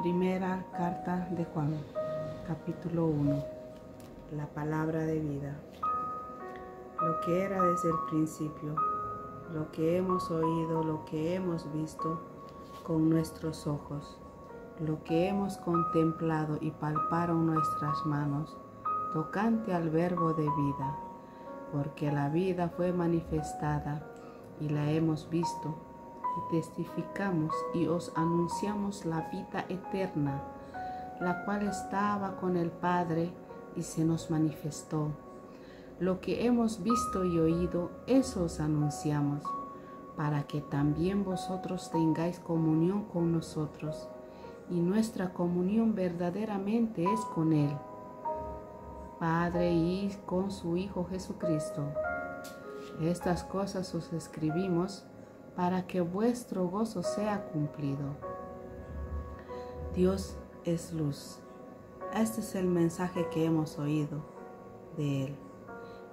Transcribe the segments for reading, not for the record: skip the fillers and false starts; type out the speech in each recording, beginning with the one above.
Primera carta de Juan, capítulo 1. La palabra de vida. Lo que era desde el principio, lo que hemos oído, lo que hemos visto con nuestros ojos, lo que hemos contemplado y palparon nuestras manos, tocante al verbo de vida, porque la vida fue manifestada y la hemos visto, y testificamos y os anunciamos la vida eterna, la cual estaba con el Padre y se nos manifestó. Lo que hemos visto y oído, eso os anunciamos, para que también vosotros tengáis comunión con nosotros, y nuestra comunión verdaderamente es con Él, Padre, y con su Hijo Jesucristo. Estas cosas os escribimos para que vuestro gozo sea cumplido. Dios es luz. Este es el mensaje que hemos oído de Él.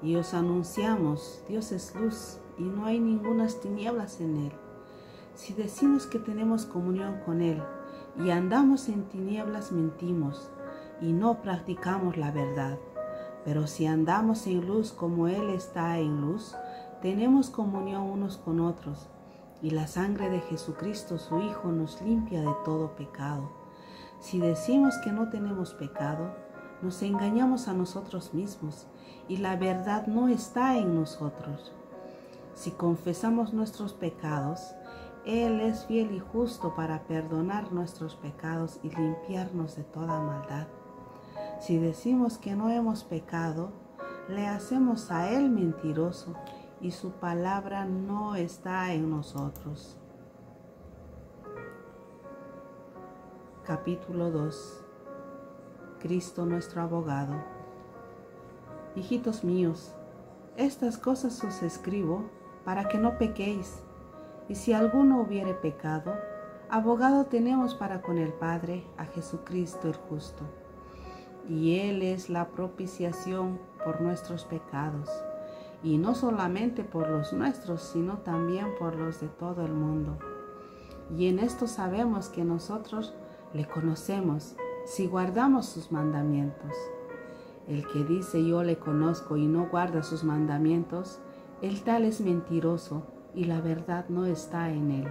Y os anunciamos, Dios es luz y no hay ningunas tinieblas en Él. Si decimos que tenemos comunión con Él y andamos en tinieblas, mentimos y no practicamos la verdad. Pero si andamos en luz como Él está en luz, tenemos comunión unos con otros, y la sangre de Jesucristo, su Hijo, nos limpia de todo pecado. Si decimos que no tenemos pecado, nos engañamos a nosotros mismos, y la verdad no está en nosotros. Si confesamos nuestros pecados, Él es fiel y justo para perdonar nuestros pecados y limpiarnos de toda maldad. Si decimos que no hemos pecado, le hacemos a Él mentiroso, y su palabra no está en nosotros. Capítulo 2. Cristo nuestro abogado. Hijitos míos, estas cosas os escribo para que no pequéis, y si alguno hubiere pecado, abogado tenemos para con el Padre, a Jesucristo el justo. Y Él es la propiciación por nuestros pecados, y no solamente por los nuestros, sino también por los de todo el mundo. Y en esto sabemos que nosotros le conocemos, si guardamos sus mandamientos. El que dice yo le conozco y no guarda sus mandamientos, el tal es mentiroso, y la verdad no está en él.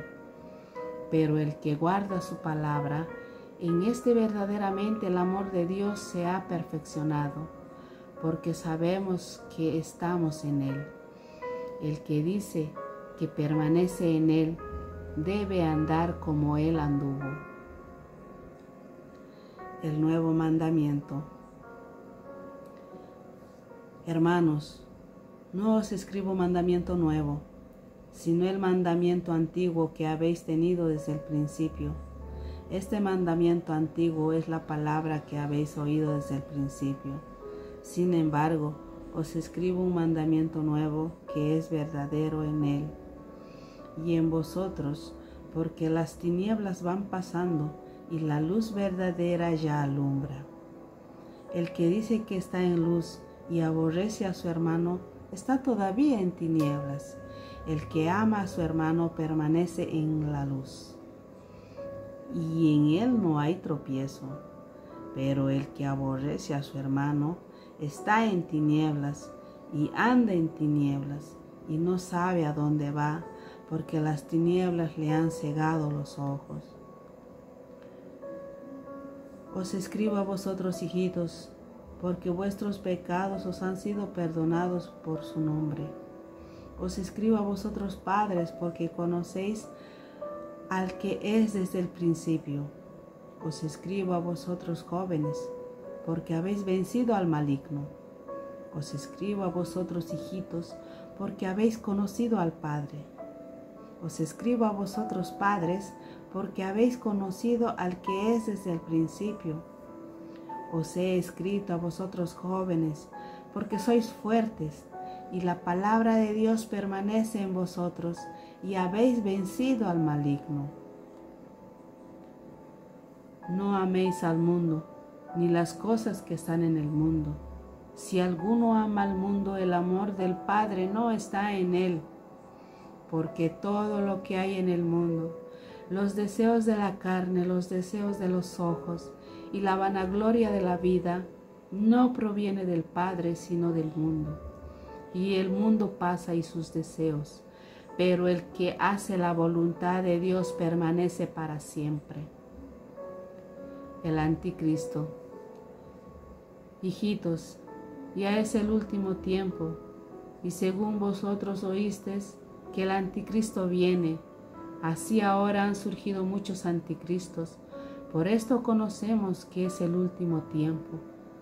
Pero el que guarda su palabra, en este verdaderamente el amor de Dios se ha perfeccionado, porque sabemos que estamos en Él. El que dice que permanece en Él, debe andar como Él anduvo. El nuevo mandamiento. Hermanos, no os escribo mandamiento nuevo, sino el mandamiento antiguo que habéis tenido desde el principio. Este mandamiento antiguo es la palabra que habéis oído desde el principio. Sin embargo, os escribo un mandamiento nuevo que es verdadero en Él y en vosotros, porque las tinieblas van pasando y la luz verdadera ya alumbra. El que dice que está en luz y aborrece a su hermano, está todavía en tinieblas. El que ama a su hermano permanece en la luz, y en él no hay tropiezo. Pero el que aborrece a su hermano está en tinieblas y anda en tinieblas y no sabe a dónde va, porque las tinieblas le han cegado los ojos. Os escribo a vosotros, hijitos, porque vuestros pecados os han sido perdonados por su nombre. Os escribo a vosotros, padres, porque conocéis al que es desde el principio. Os escribo a vosotros, jóvenes, porque habéis vencido al maligno. Os escribo a vosotros, hijitos, porque habéis conocido al Padre. Os escribo a vosotros, padres, porque habéis conocido al que es desde el principio. Os he escrito a vosotros, jóvenes, porque sois fuertes, y la palabra de Dios permanece en vosotros, y habéis vencido al maligno. No améis al mundo, ni las cosas que están en el mundo. Si alguno ama al mundo, el amor del Padre no está en él, porque todo lo que hay en el mundo, Los deseos de la carne, los deseos de los ojos y la vanagloria de la vida no proviene del Padre, sino del mundo. Y el mundo pasa y sus deseos, pero el que hace la voluntad de Dios permanece para siempre. El anticristo. Hijitos, ya es el último tiempo, y según vosotros oísteis que el anticristo viene, así ahora han surgido muchos anticristos. Por esto conocemos que es el último tiempo.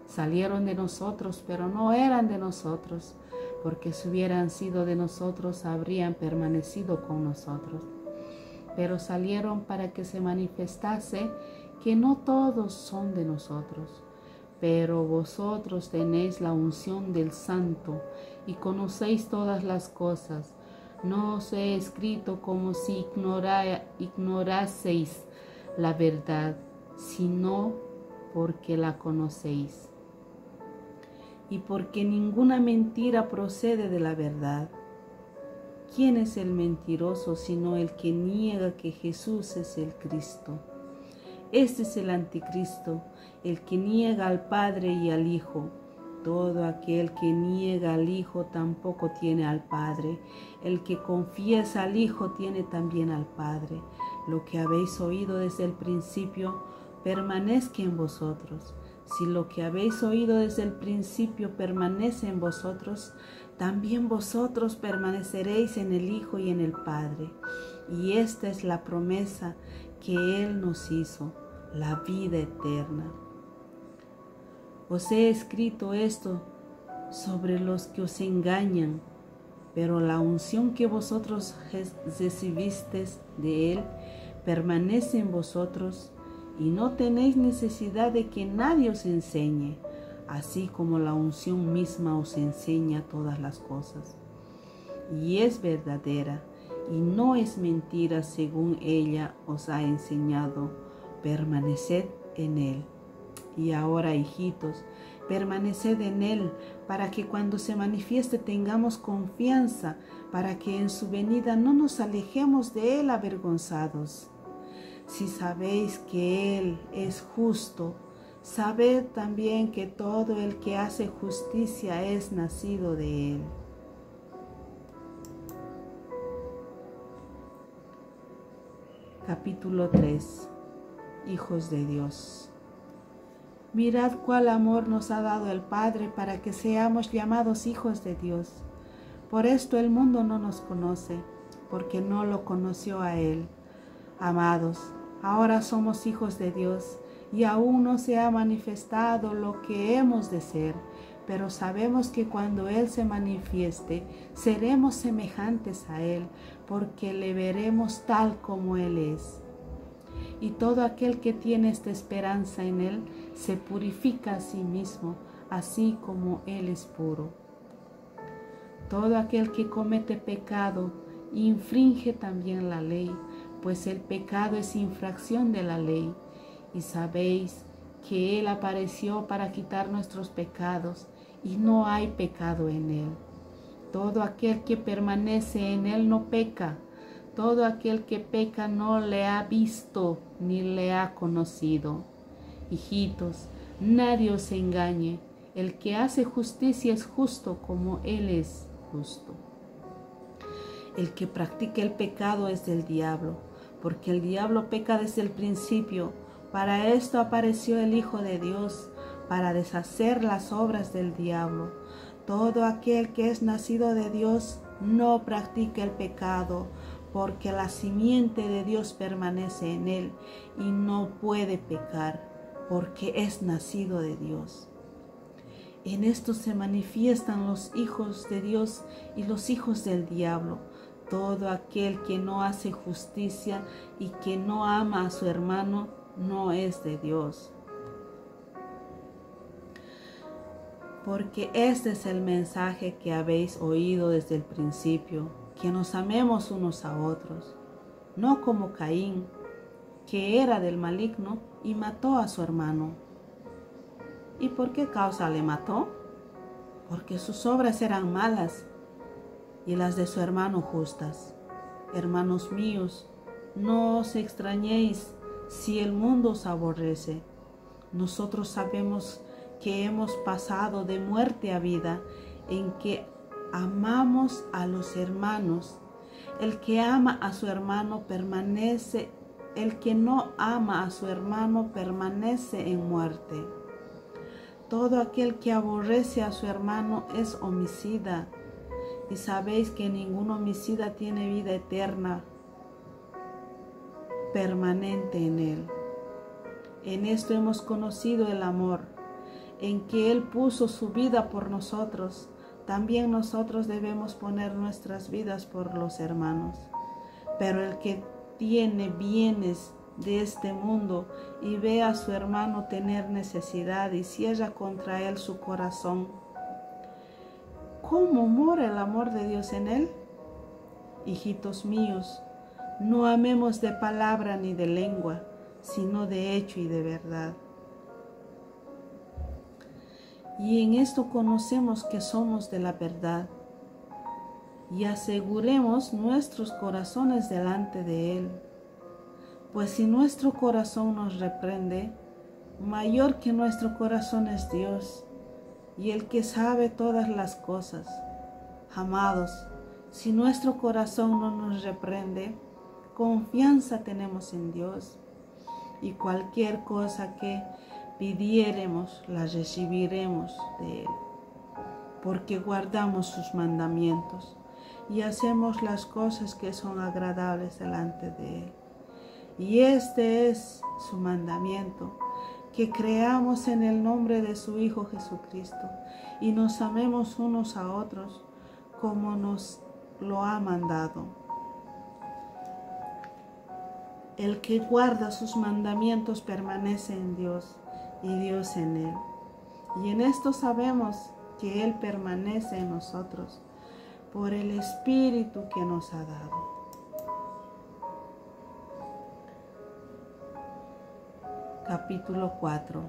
Salieron de nosotros, pero no eran de nosotros, porque si hubieran sido de nosotros, habrían permanecido con nosotros. Pero salieron para que se manifestase que no todos son de nosotros. Pero vosotros tenéis la unción del Santo y conocéis todas las cosas. No os he escrito como si ignoraseis la verdad, sino porque la conocéis. Y porque ninguna mentira procede de la verdad. ¿Quién es el mentiroso sino el que niega que Jesús es el Cristo? Este es el anticristo, el que niega al Padre y al Hijo. Todo aquel que niega al Hijo tampoco tiene al Padre. El que confiesa al Hijo tiene también al Padre. Lo que habéis oído desde el principio permanezca en vosotros. Si lo que habéis oído desde el principio permanece en vosotros, también vosotros permaneceréis en el Hijo y en el Padre. Y esta es la promesa que Él nos hizo, la vida eterna. Os he escrito esto sobre los que os engañan, pero la unción que vosotros recibisteis de Él permanece en vosotros y no tenéis necesidad de que nadie os enseñe, así como la unción misma os enseña todas las cosas. Y es verdadera y no es mentira según ella os ha enseñado. Permaneced en Él. Y ahora, hijitos, permaneced en Él, para que cuando se manifieste tengamos confianza, para que en su venida no nos alejemos de Él avergonzados. Si sabéis que Él es justo, sabed también que todo el que hace justicia es nacido de Él. Capítulo 3. Hijos de Dios. Mirad cuál amor nos ha dado el Padre para que seamos llamados hijos de Dios. Por esto el mundo no nos conoce, porque no lo conoció a Él. Amados, ahora somos hijos de Dios, y aún no se ha manifestado lo que hemos de ser, pero sabemos que cuando Él se manifieste, seremos semejantes a Él, porque le veremos tal como Él es. Y todo aquel que tiene esta esperanza en Él se purifica a sí mismo, así como Él es puro. Todo aquel que comete pecado infringe también la ley, pues el pecado es infracción de la ley. Y sabéis que Él apareció para quitar nuestros pecados, y no hay pecado en Él. Todo aquel que permanece en Él no peca. Todo aquel que peca no le ha visto ni le ha conocido. Hijitos, nadie os engañe. El que hace justicia es justo como Él es justo. El que practica el pecado es del diablo, porque el diablo peca desde el principio. Para esto apareció el Hijo de Dios, para deshacer las obras del diablo. Todo aquel que es nacido de Dios no practica el pecado, porque la simiente de Dios permanece en él y no puede pecar, porque es nacido de Dios. En esto se manifiestan los hijos de Dios y los hijos del diablo. Todo aquel que no hace justicia y que no ama a su hermano no es de Dios. Porque este es el mensaje que habéis oído desde el principio, que nos amemos unos a otros, no como Caín, que era del maligno y mató a su hermano. ¿Y por qué causa le mató? Porque sus obras eran malas y las de su hermano justas. Hermanos míos, No os extrañéis si el mundo os aborrece. Nosotros sabemos que hemos pasado de muerte a vida, en que amamos a los hermanos. El que ama a su hermano permanece, el que no ama a su hermano permanece en muerte. Todo aquel que aborrece a su hermano es homicida, y sabéis que ningún homicida tiene vida eterna permanente en él. En esto hemos conocido el amor, en que Él puso su vida por nosotros. También nosotros debemos poner nuestras vidas por los hermanos. Pero el que tiene bienes de este mundo y ve a su hermano tener necesidad y cierra contra él su corazón, ¿cómo mora el amor de Dios en él? Hijitos míos, no amemos de palabra ni de lengua, sino de hecho y de verdad. Y en esto conocemos que somos de la verdad, y aseguremos nuestros corazones delante de Él. Pues si nuestro corazón nos reprende, mayor que nuestro corazón es Dios, y el que sabe todas las cosas. Amados, si nuestro corazón no nos reprende, confianza tenemos en Dios, y cualquier cosa que pidiéremos, la recibiremos de Él, porque guardamos sus mandamientos y hacemos las cosas que son agradables delante de Él. Y este es su mandamiento, que creamos en el nombre de su Hijo Jesucristo y nos amemos unos a otros como nos lo ha mandado. El que guarda sus mandamientos permanece en Dios y Dios en él. Y en esto sabemos que Él permanece en nosotros por el Espíritu que nos ha dado. Capítulo 4.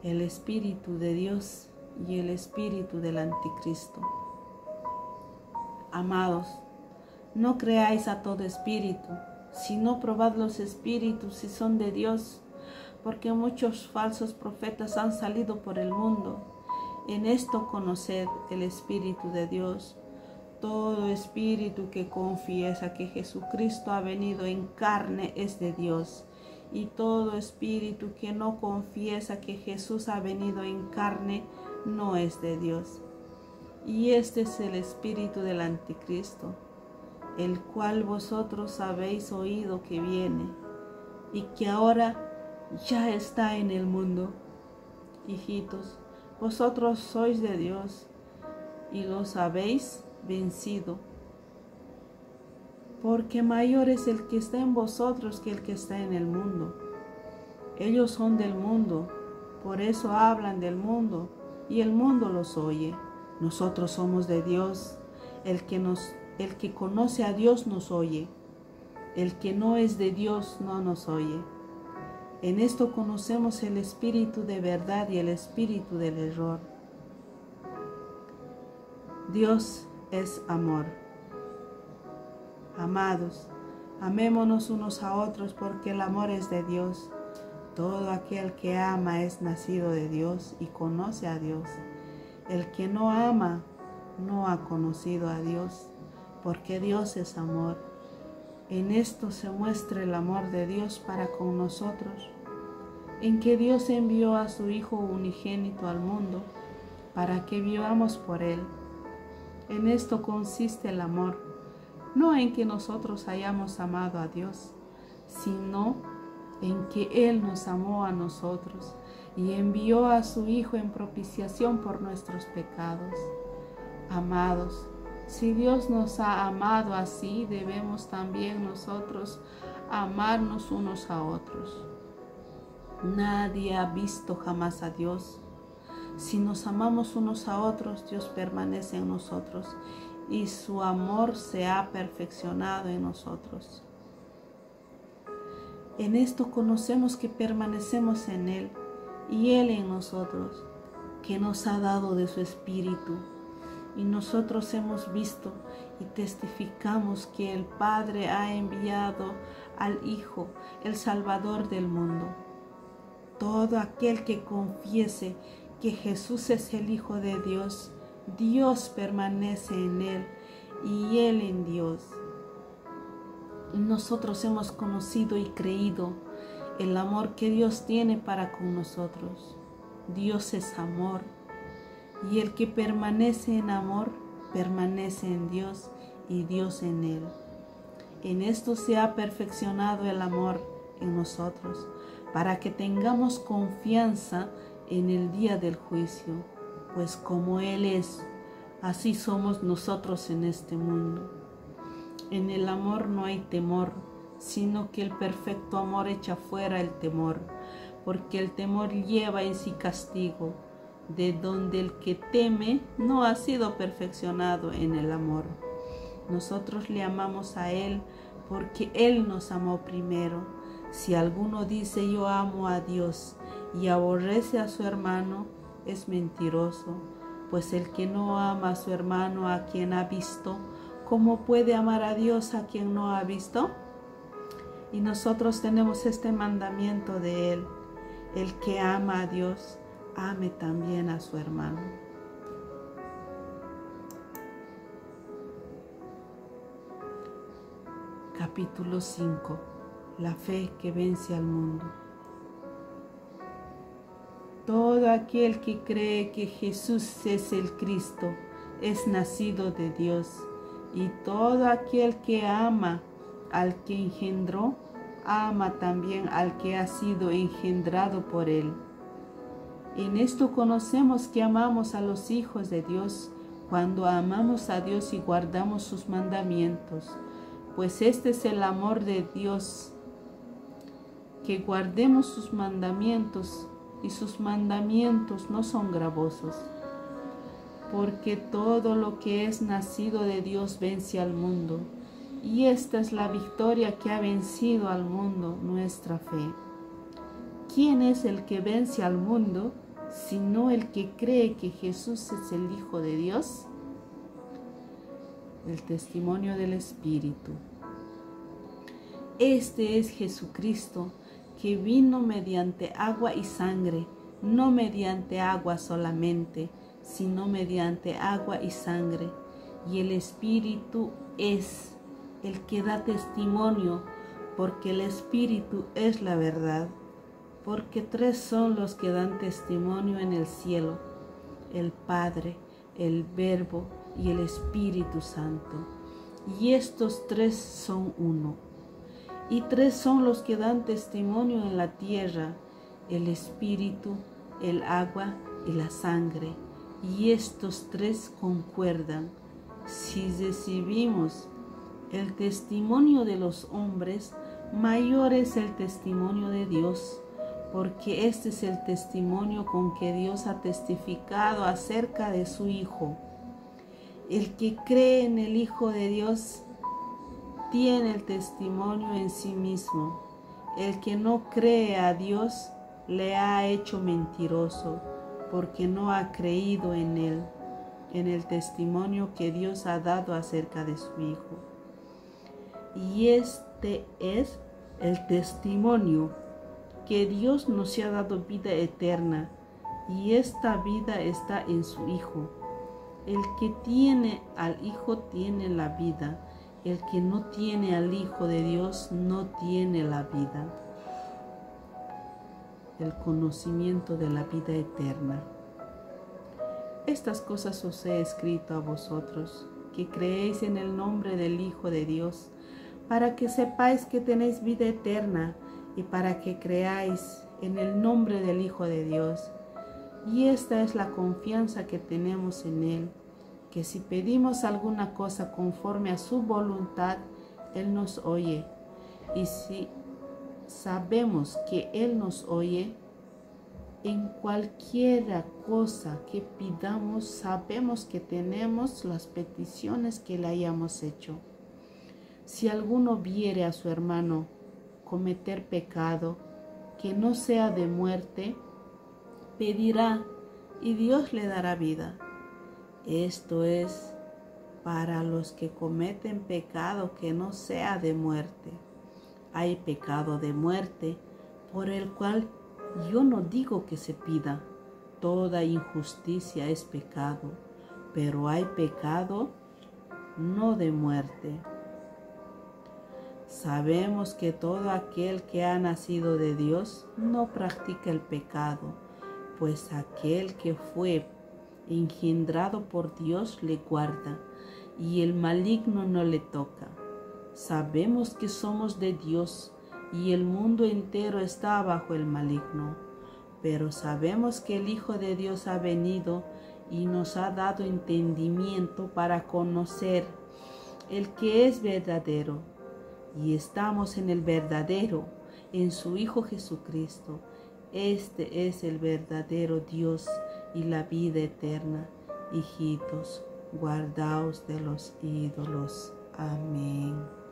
El Espíritu de Dios y el Espíritu del Anticristo. Amados, no creáis a todo espíritu, sino probad los espíritus si son de Dios, porque muchos falsos profetas han salido por el mundo. En esto conoced el Espíritu de Dios. Todo espíritu que confiesa que Jesucristo ha venido en carne es de Dios, y todo espíritu que no confiesa que Jesús ha venido en carne no es de Dios. Y este es el espíritu del Anticristo, el cual vosotros habéis oído que viene, y que ahora ya está en el mundo. Hijitos, vosotros sois de Dios, y los habéis vencido, porque mayor es el que está en vosotros que el que está en el mundo. Ellos son del mundo, por eso hablan del mundo, y el mundo los oye. Nosotros somos de Dios. El que conoce a Dios nos oye. El que no es de Dios no nos oye. En esto conocemos el espíritu de verdad y el espíritu del error. Dios es amor. Amados, amémonos unos a otros, porque el amor es de Dios. Todo aquel que ama es nacido de Dios y conoce a Dios. El que no ama no ha conocido a Dios, porque Dios es amor. En esto se muestra el amor de Dios para con nosotros, en que Dios envió a su Hijo unigénito al mundo para que vivamos por Él. En esto consiste el amor, no en que nosotros hayamos amado a Dios, sino en que Él nos amó a nosotros y envió a su Hijo en propiciación por nuestros pecados. Amados, si Dios nos ha amado así, debemos también nosotros amarnos unos a otros. Nadie ha visto jamás a Dios. Si nos amamos unos a otros, Dios permanece en nosotros y su amor se ha perfeccionado en nosotros. En esto conocemos que permanecemos en Él y Él en nosotros, que nos ha dado de su Espíritu, y nosotros hemos visto y testificamos que el Padre ha enviado al Hijo, el Salvador del mundo. Todo aquel que confiese que Jesús es el Hijo de Dios, Dios permanece en él y él en Dios. Nosotros hemos conocido y creído el amor que Dios tiene para con nosotros. Dios es amor, y el que permanece en amor, permanece en Dios y Dios en él. En esto se ha perfeccionado el amor en nosotros, para que tengamos confianza en el día del juicio, pues como Él es, así somos nosotros en este mundo. En el amor no hay temor, sino que el perfecto amor echa fuera el temor, porque el temor lleva en sí castigo, de donde el que teme no ha sido perfeccionado en el amor. Nosotros le amamos a Él porque Él nos amó primero. Si alguno dice yo amo a Dios y aborrece a su hermano, es mentiroso, pues el que no ama a su hermano a quien ha visto, ¿cómo puede amar a Dios a quien no ha visto? Y nosotros tenemos este mandamiento de Él: el que ama a Dios, ame también a su hermano. Capítulo 5. La fe que vence al mundo. Todo aquel que cree que Jesús es el Cristo es nacido de Dios, y todo aquel que ama al que engendró, ama también al que ha sido engendrado por Él. En esto conocemos que amamos a los hijos de Dios, cuando amamos a Dios y guardamos sus mandamientos, pues este es el amor de Dios, que guardemos sus mandamientos, y sus mandamientos no son gravosos, porque todo lo que es nacido de Dios vence al mundo, y esta es la victoria que ha vencido al mundo, nuestra fe. ¿Quién es el que vence al mundo, sino el que cree que Jesús es el Hijo de Dios? El testimonio del Espíritu. Este es Jesucristo, que vino mediante agua y sangre, no mediante agua solamente, sino mediante agua y sangre. Y el Espíritu es el que da testimonio, porque el Espíritu es la verdad. Porque tres son los que dan testimonio en el cielo: el Padre, el Verbo y el Espíritu Santo. Y estos tres son uno. Y tres son los que dan testimonio en la tierra: el Espíritu, el agua y la sangre. Y estos tres concuerdan. Si recibimos el testimonio de los hombres, mayor es el testimonio de Dios, porque este es el testimonio con que Dios ha testificado acerca de su Hijo. El que cree en el Hijo de Dios tiene el testimonio en sí mismo. El que no cree a Dios le ha hecho mentiroso, porque no ha creído en Él, en el testimonio que Dios ha dado acerca de su Hijo. Y este es el testimonio, que Dios nos ha dado vida eterna, y esta vida está en su Hijo. El que tiene al Hijo tiene la vida. El que no tiene al Hijo de Dios no tiene la vida. El conocimiento de la vida eterna. Estas cosas os he escrito a vosotros, que creéis en el nombre del Hijo de Dios, para que sepáis que tenéis vida eterna, y para que creáis en el nombre del Hijo de Dios. Y esta es la confianza que tenemos en Él, que si pedimos alguna cosa conforme a su voluntad, Él nos oye. Y si sabemos que Él nos oye, en cualquiera cosa que pidamos, sabemos que tenemos las peticiones que le hayamos hecho. Si alguno viere a su hermano cometer pecado que no sea de muerte, pedirá y Dios le dará vida. Esto es para los que cometen pecado que no sea de muerte. Hay pecado de muerte por el cual yo no digo que se pida. Toda injusticia es pecado, pero hay pecado no de muerte. Sabemos que todo aquel que ha nacido de Dios no practica el pecado, pues aquel que fue engendrado por Dios le guarda, y el maligno no le toca. Sabemos que somos de Dios, y el mundo entero está bajo el maligno, pero sabemos que el Hijo de Dios ha venido y nos ha dado entendimiento para conocer el que es verdadero, y estamos en el verdadero, en su Hijo Jesucristo. Este es el verdadero Dios y la vida eterna. Hijitos, guardaos de los ídolos. Amén.